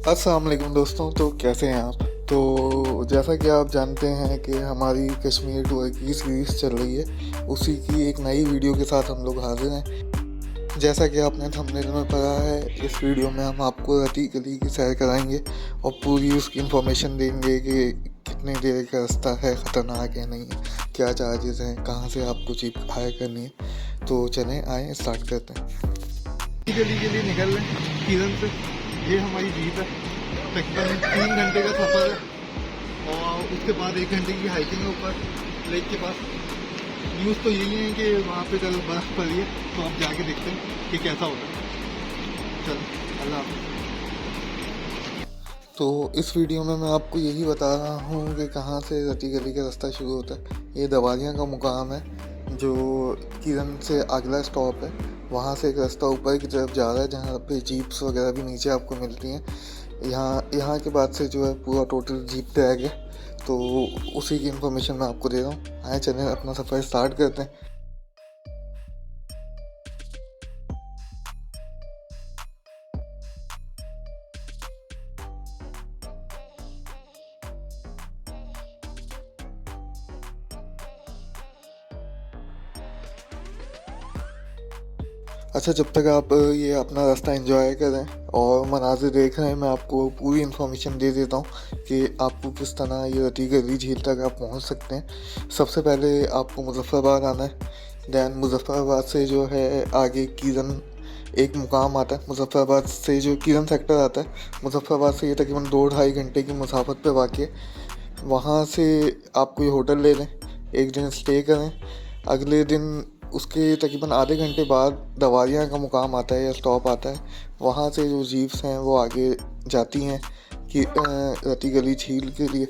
अस्सलाम वालेकुम दोस्तों। तो कैसे हैं आप? तो जैसा कि आप जानते हैं कि हमारी कश्मीर टूर की सीरीज़ चल रही है, उसी की एक नई वीडियो के साथ हम लोग हाजिर हैं। जैसा कि आपने थंबनेल में पढ़ा है, इस वीडियो में हम आपको रती गली की सैर कराएंगे और पूरी उसकी इन्फॉर्मेशन देंगे कि कितने देर का रास्ता है, ख़तरनाक है नहीं है, क्या चार्जेस हैं, कहाँ से आपको जीप हायर करनी है। तो चलें, आए स्टार्ट करते हैं। गली के लिए निकल रहे हैं किरण से। ये हमारी जीप है। तकरीबन 3 घंटे का सफ़र है और उसके बाद 1 घंटे की हाइकिंग है ऊपर लेक के पास। न्यूज़ तो यही है कि वहाँ पे कल बर्फ़ पड़ी है, तो अब जाके देखते हैं कि कैसा होता है। चलो, अल्लाह हाफ़िज़। तो इस वीडियो में मैं आपको यही बता रहा हूँ कि कहाँ से रती गली का रास्ता शुरू होता है। ये दवालियाँ का मुकाम है जो किरण से अगला स्टॉप है। वहाँ से एक रास्ता ऊपर की तरफ जा रहा है जहाँ पे जीप्स वगैरह भी नीचे आपको मिलती हैं। यहाँ के बाद से जो है पूरा टोटल जीप टैग है, तो उसी की इन्फॉर्मेशन मैं आपको दे रहा हूँ। आए चलें अपना सफ़र स्टार्ट करते हैं। अच्छा, जब तक आप ये अपना रास्ता एंजॉय करें और मनाज़िर देख रहे हैं, मैं आपको पूरी इन्फॉर्मेशन दे देता हूँ कि आपको किस तरह ये रती गली झील तक आप पहुँच सकते हैं। सबसे पहले आपको मुज़फ़्फ़राबाद आना है। दैन मुज़फ़्फ़राबाद से जो है आगे किरण एक मुकाम आता है। मुज़फ़्फ़राबाद से जो किरण सेक्टर आता है, मुज़फ़्फ़राबाद से ये तकरीबन 2-2.5 घंटे की मुसाफत पे वाक़ है। वहाँ से आप कोई होटल ले लें, एक दिन स्टे करें। अगले दिन उसके तकरीबन आधे घंटे बाद दवालियाँ का मुकाम आता है या स्टॉप आता है। वहाँ से जो जीप्स हैं वो आगे जाती हैं कि रती गली झील के लिए।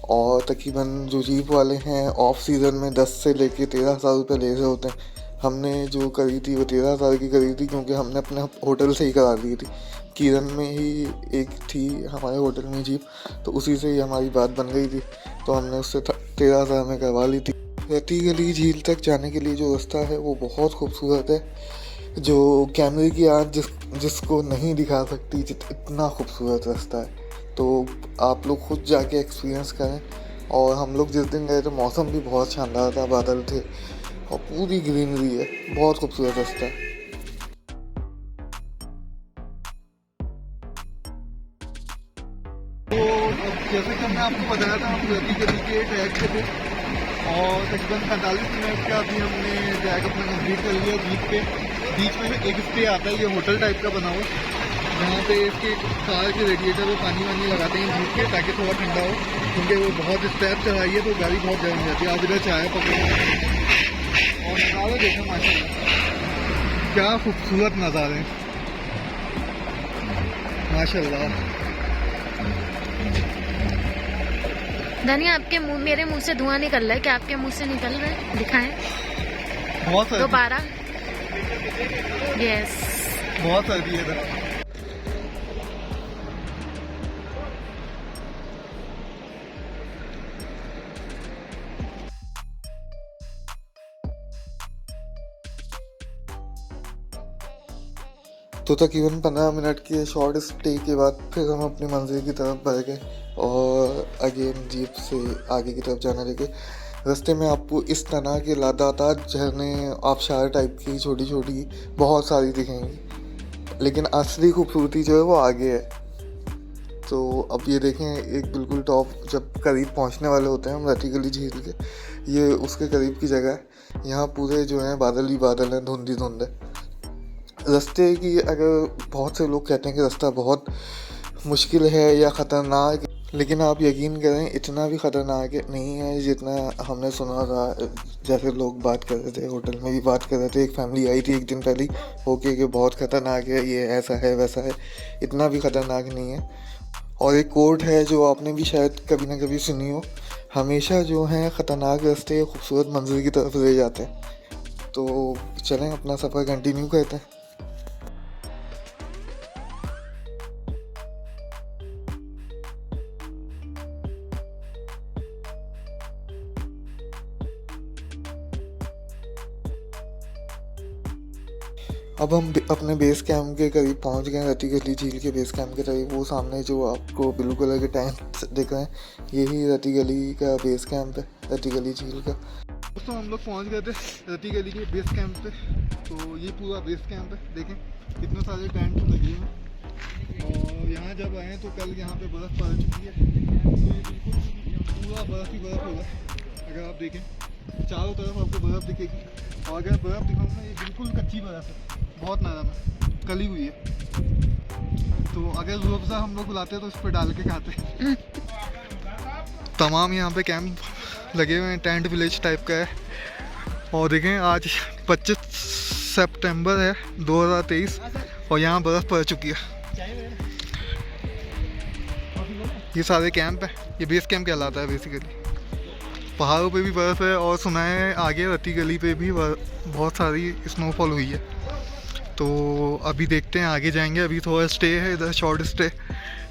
और तकरीबन जो जीप वाले हैं ऑफ सीज़न में 10 से लेके 13,000 रुपये ले रहे होते हैं। हमने जो करी थी वो 13,000 की करी थी, क्योंकि हमने अपने होटल से ही करा ली थी। किरण में ही एक थी हमारे होटल में जीप, तो उसी से ही हमारी बात बन गई थी, तो हमने उससे 13,000 में करवा ली थी। रती गली झील तक जाने के लिए जो रास्ता है वो बहुत खूबसूरत है। जो कैमरे की आँख जिसको नहीं दिखा सकती, इतना खूबसूरत रास्ता है। तो आप लोग खुद जाके एक्सपीरियंस करें। और हम लोग जिस दिन गए तो मौसम भी बहुत शानदार था, बादल थे और पूरी ग्रीनरी है। बहुत खूबसूरत रास्ता है। तो जैसे कि मैं आपको बताया था, हम रती गली के ट्रैक पे थे और तकरीबन 45 मिनट का अभी हमने ट्रैक अपना कंप्लीट कर लिया जीप पे। बीच में एक स्टे आता है, ये होटल टाइप का बना हुआ, जहाँ पे इसके कार के रेडिएटर में पानी वानी लगाते हैं जीप के, ताकि थोड़ा ठंडा हो, क्योंकि वो बहुत स्टेप चढ़ाई है तो गाड़ी बहुत गर्म जाती है। आप इधर चाय पकड़ो और नज़ारे देखो, माशाल्लाह क्या खूबसूरत नज़ारे हैं, माशाल्लाह। धनिया, आपके मुंह, मेरे मुंह से धुआं निकल रहा है, क्या आपके मुंह से निकल रहा है? दिखाएं बहुत सर्दी, दोबारा। यस, बहुत सर्दी है इधर। तो तकरीबन 15 मिनट के शॉर्ट स्टे के बाद फिर हम अपनी मंजिल की तरफ बढ़ गए और अगेन जीप से आगे की तरफ जाने लगे। रास्ते में आपको इस तरह के लगातार झरने, आबशार टाइप की छोटी छोटी बहुत सारी दिखेंगी, लेकिन असली खूबसूरती जो है वो आगे है। तो अब ये देखें, एक बिल्कुल टॉप जब करीब पहुंचने वाले होते हैं हम रती गली झील के, ये उसके करीब की जगह है। यहाँ पूरे जो हैं बादल ही बादल हैं, धुंध ही धुंध है। रास्ते की अगर बहुत से लोग कहते हैं कि रास्ता बहुत मुश्किल है या ख़तरनाक, लेकिन आप यकीन करें इतना भी ख़तरनाक नहीं है जितना हमने सुना था। जैसे लोग बात कर रहे थे, होटल में भी बात कर रहे थे, एक फैमिली आई थी एक दिन पहले ओके कि बहुत ख़तरनाक है, ये ऐसा है वैसा है। इतना भी ख़तरनाक नहीं है। और एक कोट है जो आपने भी शायद कभी ना कभी सुनी हो, हमेशा जो है ख़तरनाक रास्ते खूबसूरत मंजिल की तरफ ले जाते हैं। तो चलें अपना सफ़र कंटिन्यू करते हैं। अब हम अपने बेस कैंप के करीब पहुंच गए हैं, रती गली झील के बेस कैंप के करीब। वो सामने जो आपको ब्लू कलर के टैंक दिख रहे हैं, यही रती गली का बेस कैंप है, रती गली झील का। दोस्तों हम लोग पहुंच गए थे रती गली के बेस कैंप पे। तो ये पूरा बेस कैंप है, देखें कितने सारे टेंट लगे हैं। और यहाँ जब आए तो कल यहाँ पे बर्फ़ पड़ चुकी है, तो ये बिल्कुल पूरा बर्फ़ ही बर्फ़ होगा। अगर आप देखें चारों तरफ आपको बर्फ़ दिखेगी, और अगर बर्फ़ दिखाऊंगा ये बिल्कुल कच्ची बर्फ़ है, बहुत नरम है, कली हुई है। तो अगर रूअफ़ज़ा हम लोग बुलाते हैं तो इस पर डाल के खाते हैं। तमाम यहाँ पे कैंप लगे हुए हैं, टेंट विलेज टाइप का है। और देखें आज 25 सितंबर है 2023 और यहाँ बर्फ़ पड़ चुकी है। ये सारे कैंप हैं, ये बेस कैंप कहलाता है बेसिकली। पहाड़ों पे भी बर्फ़ है और सुना है आगे रती गली पे भी बहुत सारी स्नोफॉल हुई है। तो अभी देखते हैं, आगे जाएंगे। अभी थोड़ा स्टे है इधर, शॉर्ट स्टे,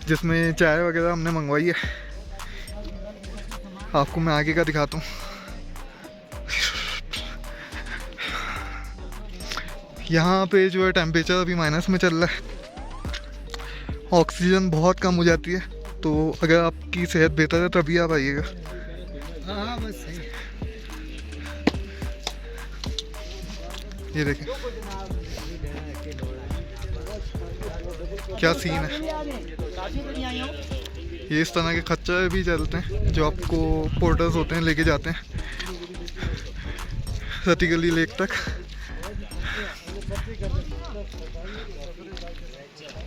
जिसमें चाय वगैरह हमने मंगवाई है। आपको मैं आगे का दिखाता हूँ। यहाँ पे जो है टेम्परेचर अभी माइनस में चल रहा है, ऑक्सीजन बहुत कम हो जाती है। तो अगर आपकी सेहत बेहतर है तभी आप आइएगा। हाँ बस सही। ये देखें क्या सीन है। ये इस तरह के खच्चर भी चलते हैं जो आपको पोर्टर्स होते हैं लेके जाते हैं रती गली लेक तक।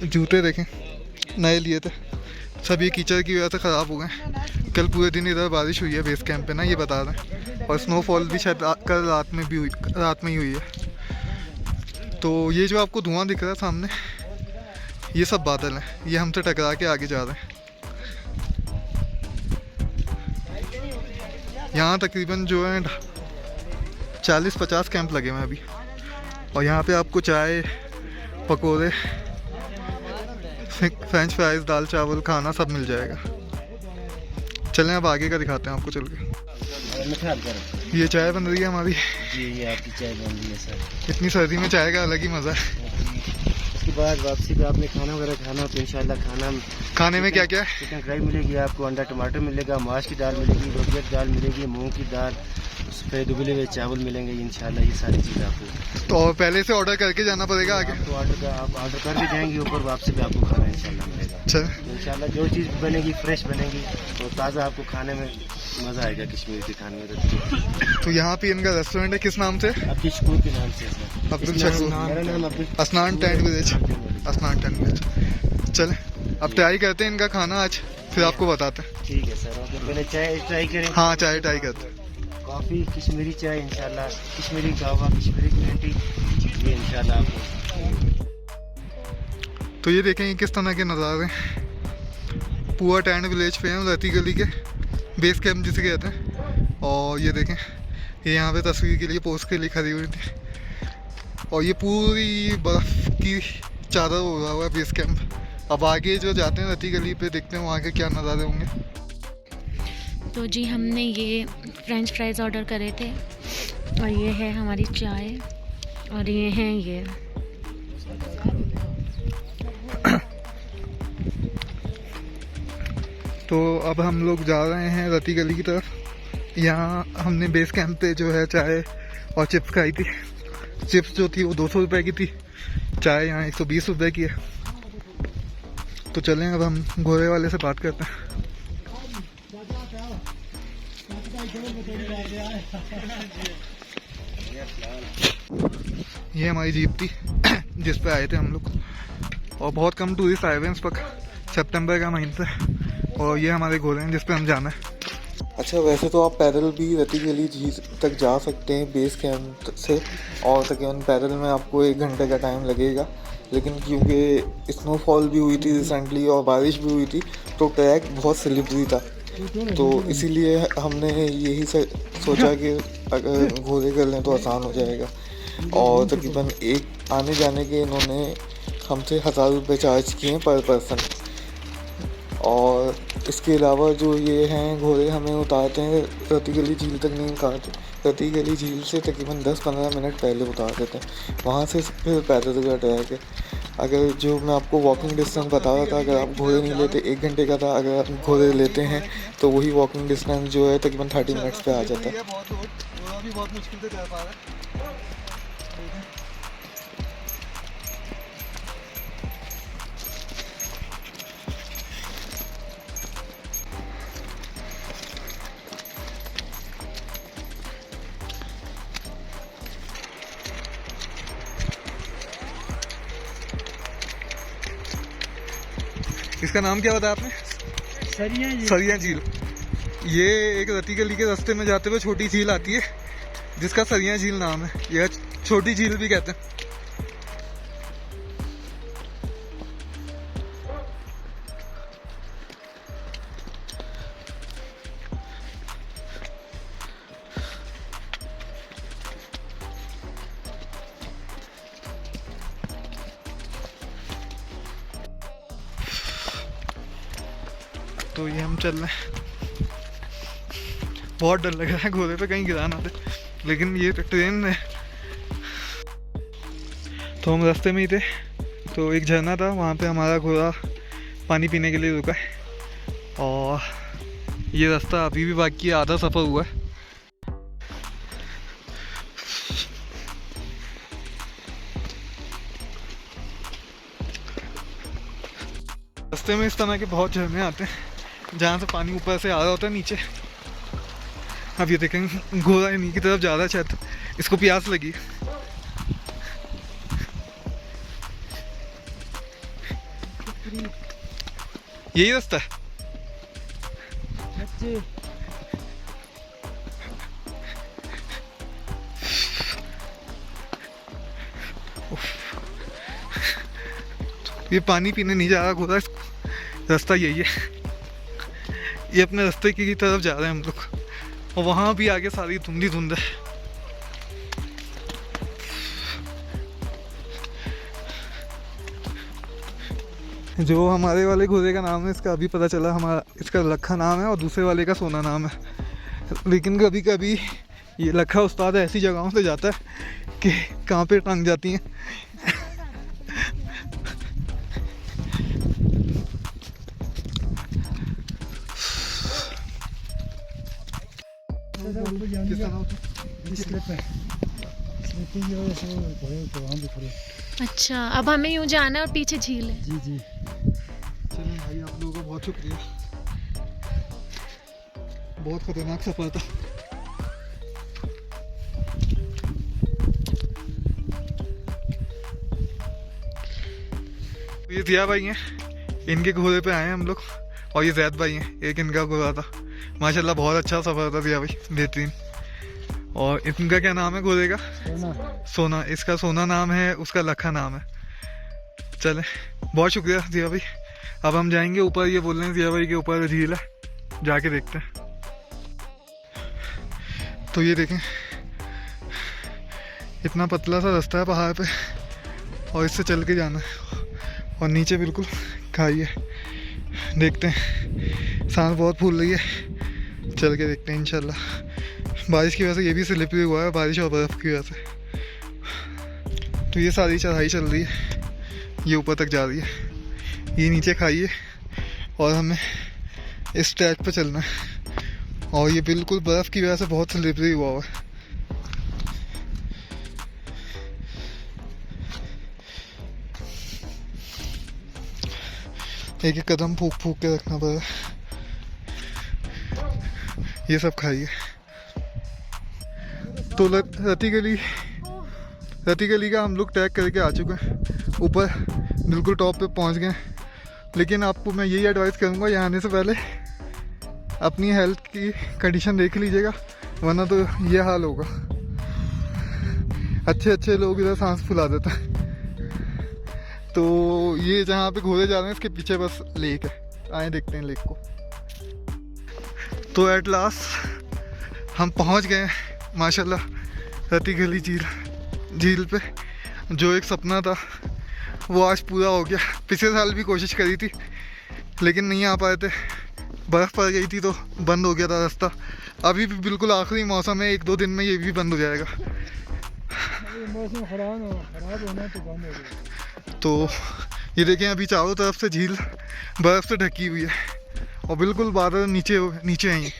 जूते देखें नए लिए थे, सब ये कीचड़ की वजह से ख़राब हो गए। कल पूरे दिन इधर बारिश हुई है बेस कैंप पे ना, ये बता रहे हैं। और स्नोफॉल भी शायद कल रात में ही हुई है। तो ये जो आपको धुआं दिख रहा है सामने, ये सब बादल हैं, ये हमसे टकरा के आगे जा रहे हैं। यहाँ तकरीबन जो है 40-50 कैंप लगे हुए हैं अभी। और यहाँ पे आपको चाय, पकोड़े, फ्रेंच फ्राइज, दाल चावल, खाना सब मिल जाएगा। चलें अब आगे का दिखाते हैं आपको चल के। ये चाय बन रही है हमारी जी, ये आपकी चाय बन रही है सर। इतनी सर्दी में चाय का अलग ही मज़ा है। उसके बाद वापसी पे आपने खाना वगैरह खाना हो तो इंशाल्लाह खाने में क्या क्या है? चिकन फ्राई मिलेगी आपको, अंडा टमाटर मिलेगा, माश की दाल मिलेगी, रोटियाँ दाल मिलेगी, मूंग की दाल, सफ़ेद उबले हुए चावल मिलेंगे इंशाल्लाह। ये सारी चीज़ आपको तो और पहले से ऑर्डर करके जाना पड़ेगा आगे? आपको आप ऑर्डर कर भी जाएंगे, ऊपर वापसी पे आपको खाना इंशाल्लाह मिलेगा। अच्छा, इंशाल्लाह जो चीज़ बनेगी फ्रेश बनेगी तो ताज़ा आपको खाने में मज़ा आएगा कश्मीर के खाने में। तो यहाँ पे इनका रेस्टोरेंट है, किस नाम से? अब्दुल शकूर के नाम से सर। अब्दुल शकूर। मेरा नाम Abdul Asnan tent village. Asnan tent village. चलें अब ट्राई करते हैं इनका खाना आज, फिर आपको बताते हैं। ठीक है सर। ओके, पहले चाय ट्राई करें। हाँ चाय ट्राई करते हैं। कॉफ़ी कश्मीरी चाय इंशाल्लाह, कश्मीरी कहवा, कश्मीरी ग्रीन टी, ये इंशाल्लाह आपको। तो ये देखें ये किस तरह के नज़ारे हैं। पूरा टेंट विलेज पे हैं, रती गली के बेस कैंप जिसे कहते हैं। और ये देखें ये यहाँ पे तस्वीर के लिए पोस्ट के लिए खड़ी हुई थी। और ये पूरी बर्फ़ की चादर हो रहा हुआ है बेस कैंप। अब आगे जो जाते हैं रती गली पे, देखते हैं वहाँ के क्या नज़ारे होंगे। तो जी हमने ये फ्रेंच फ्राइज़ ऑर्डर करे थे और ये है हमारी चाय और ये हैं ये। तो अब हम लोग जा रहे हैं रती गली की तरफ। यहाँ हमने बेस कैंप पे जो है चाय और चिप्स खाई थी। चिप्स जो थी वो 200 रुपये की थी, चाय यहाँ 120 रुपये की है। तो चलें अब हम घोड़े वाले से बात करते हैं। ये हमारी जीप थी जिस पे आए थे हम लोग। और बहुत कम टूरिस्ट आए हुए हैं इस वक्त, सितंबर का महीना है। और ये हमारे घोड़े हैं जिस पे हम जाना है। अच्छा वैसे तो आप पैदल भी रती गली झील तक जा सकते हैं बेस कैंप से, और तकरीबन पैदल में आपको 1 घंटे का टाइम लगेगा। लेकिन क्योंकि स्नोफॉल भी हुई थी रिसेंटली और बारिश भी हुई थी, तो ट्रैक बहुत स्लिपरी था। तो इसीलिए हमने यही सोचा कि अगर घोड़े कर लें तो आसान हो जाएगा। और तकरीबन एक आने जाने के इन्होंने हमसे 1000 रुपये चार्ज किए पर पर्सन। और इसके अलावा जो ये हैं घोड़े हमें उतारते हैं रती गली झील तक नहीं उतारते। रती गली झील से तकरीबन 10-15 मिनट पहले उतार देते हैं। वहाँ से फिर पैदल का ट्रैक है। अगर जो मैं आपको वॉकिंग डिस्टेंस बता रहा था, अगर आप घोड़े नहीं लेते 1 घंटे का था, अगर आप घोड़े लेते हैं तो वही वॉकिंग डिस्टेंस जो है तकरीबन 30 मिनट्स पे आ जाता है। बहुत मुश्किल से जा पा रहा है। इसका नाम क्या बताया आपने? सरिया झील। ये एक रती गली के रास्ते में जाते हुए छोटी झील आती है जिसका सरिया झील नाम है। यह छोटी झील भी कहते हैं। तो ये हम चल रहे हैं। बहुत डर लग रहा है घोड़े पे कहीं गिरा ना दे, लेकिन ये ट्रेन है। तो हम रास्ते में ही थे, तो एक झरना था, वहाँ पे हमारा घोड़ा पानी पीने के लिए रुका है। और ये रास्ता अभी भी बाकी है, आधा सफ़र हुआ है। रास्ते में इस तरह के बहुत झरने आते हैं जहाँ से पानी ऊपर से आ रहा होता है नीचे। अब ये देखेंगे घोड़ा इन्हीं की तरफ जा रहा है, शायद इसको प्यास लगी। यही रास्ता है। ये पानी पीने नहीं जा रहा घोड़ा, रास्ता यही है। ये अपने रास्ते की तरफ जा रहे हैं हम लोग, और वहाँ भी आगे सारी धुंध ही धुंध है। जो हमारे वाले घोड़े का नाम है, इसका अभी पता चला, हमारा इसका लखा नाम है और दूसरे वाले का सोना नाम है। लेकिन कभी कभी ये लखा उस्ताद ऐसी जगहों से जाता है कि कहाँ पे टंग जाती हैं। अच्छा, अब हमें यूँ जाना है और पीछे झील है। जी जी, चलिए भाई, आप लोगों का बहुत शुक्रिया। बहुत खतरनाक सफर था। ये दिया भाई हैं, इनके घोड़े पे आए हैं हम लोग, और ये जैद भाई हैं, एक इनका घोड़ा था। माशाल्लाह बहुत अच्छा सफर था दिया भाई, बेहतरीन। और इनका क्या नाम है घोड़े का? सोना। इसका सोना नाम है, उसका लखा नाम है। चले, बहुत शुक्रिया दिया भाई। अब हम जाएंगे ऊपर, ये बोल रहे हैं दिया भाई के ऊपर झील है, जाके देखते हैं। तो ये देखें, इतना पतला सा रास्ता है पहाड़ पे, और इससे चल के जाना है, और नीचे बिल्कुल खाई है। देखते हैं, सांस बहुत फूल रही है, चल के देखते हैं इंशाल्लाह। बारिश की वजह से ये भी स्लिपरी हुआ है, बारिश और बर्फ़ की वजह से। तो ये सारी चढ़ाई चल रही है, ये ऊपर तक जा रही है, ये नीचे खाई है, और हमें इस ट्रैक पे चलना है। और ये बिल्कुल बर्फ़ की वजह से बहुत स्लिपरी हुआ है। एक एक कदम फूक फूक के रखना पड़ा। ये सब खाइए। तो रती गली का हम लोग ट्रैक करके आ चुके हैं, ऊपर बिल्कुल टॉप पे पहुंच गए। लेकिन आपको मैं यही एडवाइस करूंगा, यहाँ आने से पहले अपनी हेल्थ की कंडीशन देख लीजिएगा, वरना तो ये हाल होगा। अच्छे लोग इधर सांस फुला देते हैं। तो ये जहाँ पे घोड़े जा रहे हैं, इसके पीछे बस लेक है, आए देखते हैं लेक को। तो एट लास्ट हम पहुँच गए माशाल्लाह रती गली झील पे। जो एक सपना था वो आज पूरा हो गया। पिछले साल भी कोशिश करी थी, लेकिन नहीं आ पाए थे, बर्फ़ पड़ गई थी तो बंद हो गया था रास्ता। अभी भी बिल्कुल आखिरी मौसम है, 1-2 दिन में ये भी बंद हो जाएगा। मौसम खराब होना तो बंद हो गया। तो ये देखें अभी चारों तरफ से झील बर्फ़ से ढकी हुई है और बिल्कुल बादल नीचे नीचे हैं।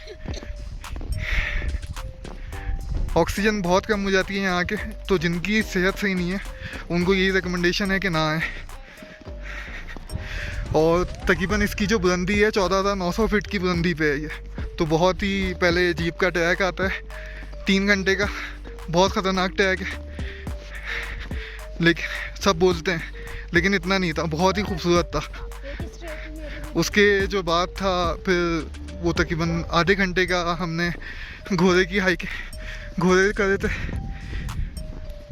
ऑक्सीजन बहुत कम हो जाती है यहाँ के, तो जिनकी सेहत सही नहीं है उनको यही रिकमेंडेशन है कि ना आए। और तकरीबन इसकी जो बुलंदी है 14,900 फीट की बुलंदी पे है ये, तो बहुत ही पहले जीप का ट्रैक आता है 3 घंटे का, बहुत ख़तरनाक ट्रैक है। लेकिन सब बोलते हैं, लेकिन इतना नहीं था, बहुत ही खूबसूरत था। उसके जो बाद था फिर वो तकरीबन आधे घंटे का हमने घोड़े करे थे।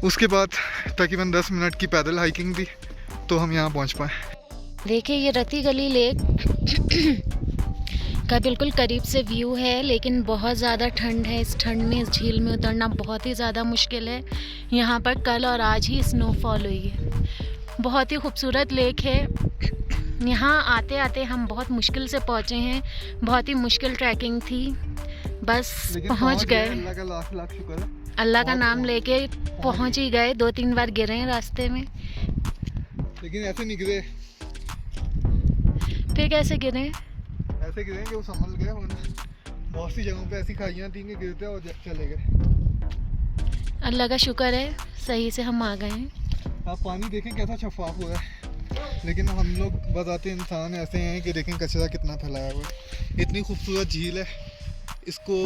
उसके बाद तकरीबन 10 मिनट की पैदल हाइकिंग थी तो हम यहाँ पहुँच पाए। देखिए ये रत्ती गली लेक का बिल्कुल करीब से व्यू है, लेकिन बहुत ज़्यादा ठंड है। इस ठंड में इस झील में उतरना बहुत ही ज़्यादा मुश्किल है। यहाँ पर कल और आज ही स्नोफॉल हुई है। बहुत ही खूबसूरत लेक है। यहाँ आते आते हम बहुत मुश्किल से पहुँचे हैं, बहुत ही मुश्किल ट्रैकिंग थी, बस पहुँच गए। अल्लाह का लाख लाख शुक्र है, अल्लाह का नाम लेके पहुँच ही गए। 2-3 बार गिरे हैं रास्ते में, लेकिन ऐसे नहीं गिरे, फिर कैसे गिरे? ऐसे गिरे कि वो संभल गए। बहुत सी जगहों पे ऐसी खाइयाँ थी कि गिरते और चले गए। अल्लाह का शुक्र है सही से हम आ गए हैं। आप पानी देखें कैसा शफाफ हो रहा है, लेकिन हम लोग बताते इंसान ऐसे हैं कि देखें कचरा कितना फैलाया हुआ है। इतनी खूबसूरत झील है, इसको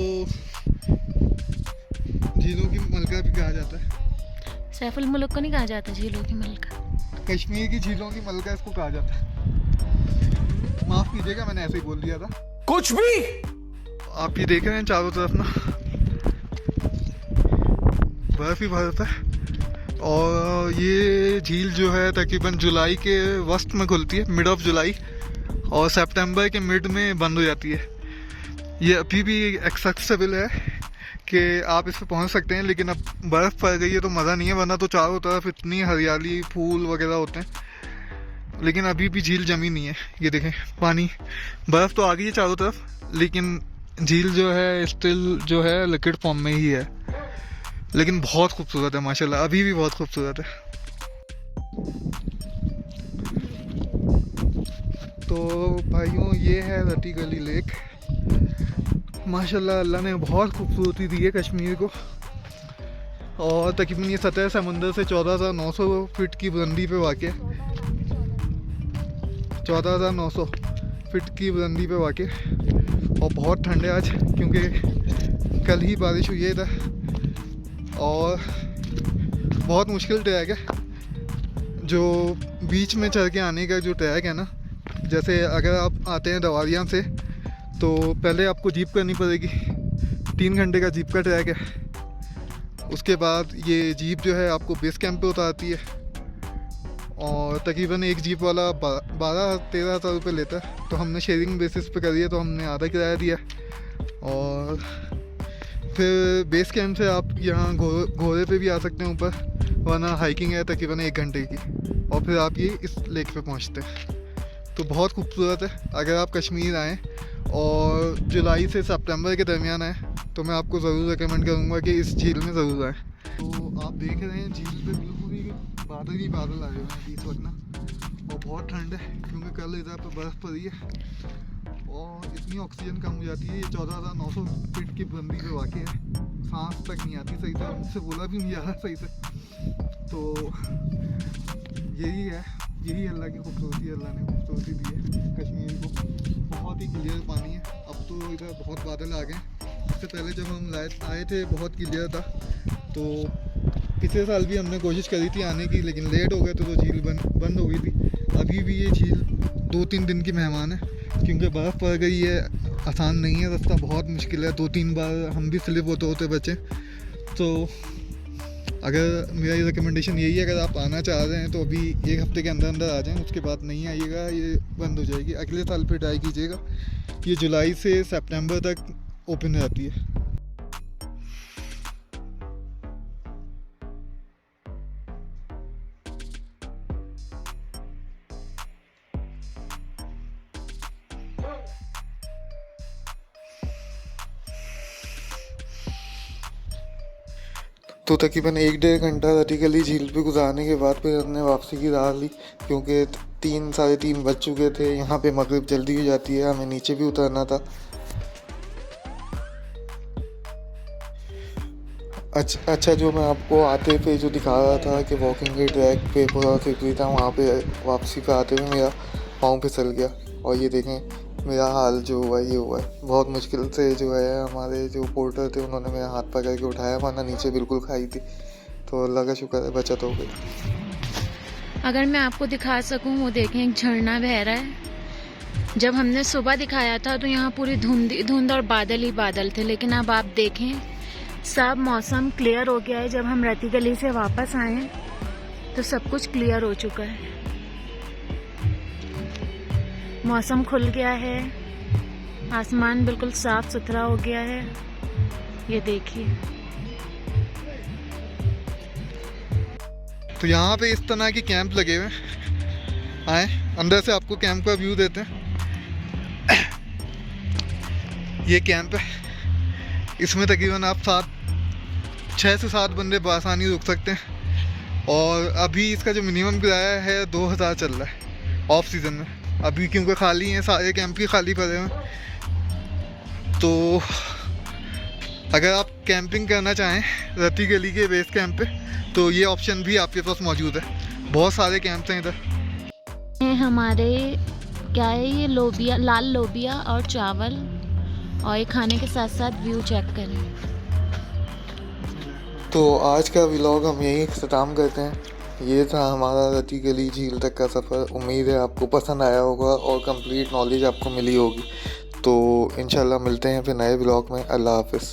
झीलों की मलका भी कहा जाता है। सैफुल मुल्क को नहीं कहा जाता झीलों की मलका, कश्मीर की झीलों की मलका इसको कहा जाता है। माफ़ कीजिएगा, मैंने ऐसे ही बोल दिया था। कुछ भी आप ये देख रहे हैं चारों तरफ ना बर्फ़ ही बर्फ़ है। और ये झील जो है तकरीबन जुलाई के वस्त में खुलती है, मिड ऑफ जुलाई, और सितंबर के मिड में बंद हो जाती है। ये अभी भी एक्सेसिबल है कि आप इस पर पहुँच सकते हैं, लेकिन अब बर्फ़ पड़ गई है तो मज़ा नहीं है, वरना तो चारों तरफ इतनी हरियाली फूल वगैरह होते हैं। लेकिन अभी भी झील जमी नहीं है। ये देखें पानी, बर्फ़ तो आ गई है चारों तरफ, लेकिन झील जो है स्टिल जो है लिक्विड फॉर्म में ही है, लेकिन बहुत खूबसूरत है माशाल्लाह, अभी भी बहुत खूबसूरत है। तो भाइयों ये है रत्ती गली लेक। माशाल्लाह अल्लाह ने बहुत खूबसूरती दी है कश्मीर को। और तकरीबन ये सतह समंदर से 14,900 फीट की बुलंदी पे वाक़ है। 14,900 फीट की बुलंदी पे वाक़ है। और बहुत ठंड है आज, क्योंकि कल ही बारिश हुई है इधर। और बहुत मुश्किल ट्रैक है, जो बीच में चढ़ के आने का जो ट्रैक है ना, जैसे अगर आप आते हैं दवारियाँ से तो पहले आपको जीप करनी पड़ेगी, 3 घंटे का जीप का ट्रैक है। उसके बाद ये जीप जो है आपको बेस कैंप पे उतारती है, और तकरीबन एक जीप वाला 12-13 हज़ार रुपये लेता है। तो हमने शेयरिंग बेसिस पे करी है, तो हमने आधा किराया दिया। और फिर बेस कैंप से आप यहाँ घोड़े पे भी आ सकते हैं ऊपर, वरना हाइकिंग है तकरीबन 1 घंटे की, और फिर आप ये इस लेक पे पहुँचते हैं। तो बहुत खूबसूरत है। अगर आप कश्मीर आएँ और जुलाई से सितंबर के दरमियान आए तो मैं आपको ज़रूर रिकमेंड करूँगा कि इस झील में ज़रूर आएँ। तो आप देख रहे हैं झील पे बिल्कुल ही बादल आए हुए हैं इस वक्त ना, और बहुत ठंड है क्योंकि कल इधर पर बर्फ़ पड़ी है और इतनी ऑक्सीजन कम हो जाती है। ये 14,900 फीट की बुलंदी पे वाक़ है, सांस तक नहीं आती सही से, मुझसे बोला भी नहीं जा रहा सही से। तो यही है, यही अल्लाह की खूबसूरती है, अल्लाह ने खूबसूरती दी है कश्मीर को। बहुत ही क्लियर पानी है। अब तो इधर बहुत बादल आ गए, इससे पहले जब हम आए थे बहुत क्लियर था। तो पिछले साल भी हमने कोशिश करी थी आने की, लेकिन लेट हो गए तो झील बंद हो गई थी। अभी भी ये झील 2-3 दिन की मेहमान है, क्योंकि बर्फ़ पड़ गई है, आसान नहीं है, रास्ता बहुत मुश्किल है। 2-3 बार हम भी स्लिप होते बचे। तो अगर मेरा ये रिकमेंडेशन यही है, अगर आप आना चाह रहे हैं तो अभी 1 हफ्ते के अंदर आ जाएं, उसके बाद नहीं आइएगा, ये बंद हो जाएगी। अगले साल फिर ट्राई कीजिएगा। ये जुलाई से सितंबर तक ओपन रहती है। तो तकरीबन 1-1.5 घंटा रती गली झील पे गुजारने के बाद फिर हमने वापसी की राह ली, क्योंकि 3-3:30 बज चुके थे। यहाँ पे मगरिब जल्दी हो जाती है, हमें नीचे भी उतरना था। अच्छा, जो मैं आपको आते पे जो दिखा रहा था कि वॉकिंग के ट्रैक पे पूरा फिक्री था, वहाँ पे वापसी पे आते हुए मेरा पाँव फिसल गया और ये देखें मेरा हाल जो हुआ ये हुआ है। बहुत मुश्किल से जो है हमारे जो पोर्टर थे उन्होंने मेरा हाथ पकड़ के उठाया, वरना नीचे बिल्कुल खाई थी। तो अल्लाह का शुक्र है बचत हो गई। अगर मैं आपको दिखा सकूं, वो देखें एक झरना बह रहा है। जब हमने सुबह दिखाया था तो यहाँ पूरी धुंध और बादल ही बादल थे, लेकिन अब आप देखें सब मौसम क्लियर हो गया है। जब हम रती गली से वापस आए तो सब कुछ क्लियर हो चुका है, मौसम खुल गया है, आसमान बिल्कुल साफ सुथरा हो गया है। ये देखिए, तो यहाँ पे इस तरह के कैंप लगे हुए हैं। आए अंदर से आपको कैंप का व्यू देते हैं। ये कैंप है, इसमें तकरीबन आप 6 से 7 बंदे बआसानी रुक सकते हैं। और अभी इसका जो मिनिमम किराया है 2000 चल रहा है ऑफ सीज़न में अभी, क्योंकि खाली हैं सारे कैंप ही खाली पड़े हैं। तो अगर आप कैंपिंग करना चाहें रती गली के बेस कैंप पे तो ये ऑप्शन भी आपके पास मौजूद है। बहुत सारे कैंप्स हैं इधर। हमारे क्या है ये लोबिया, लाल लोबिया और चावल, और ये खाने के साथ साथ व्यू चेक करें। तो आज का व्लॉग हम यहीं ख़त्म करते हैं। ये था हमारा रती गली झील तक का सफ़र। उम्मीद है आपको पसंद आया होगा और कंप्लीट नॉलेज आपको मिली होगी। तो इंशाल्लाह मिलते हैं फिर नए व्लॉग में। अल्लाह हाफ़िज़।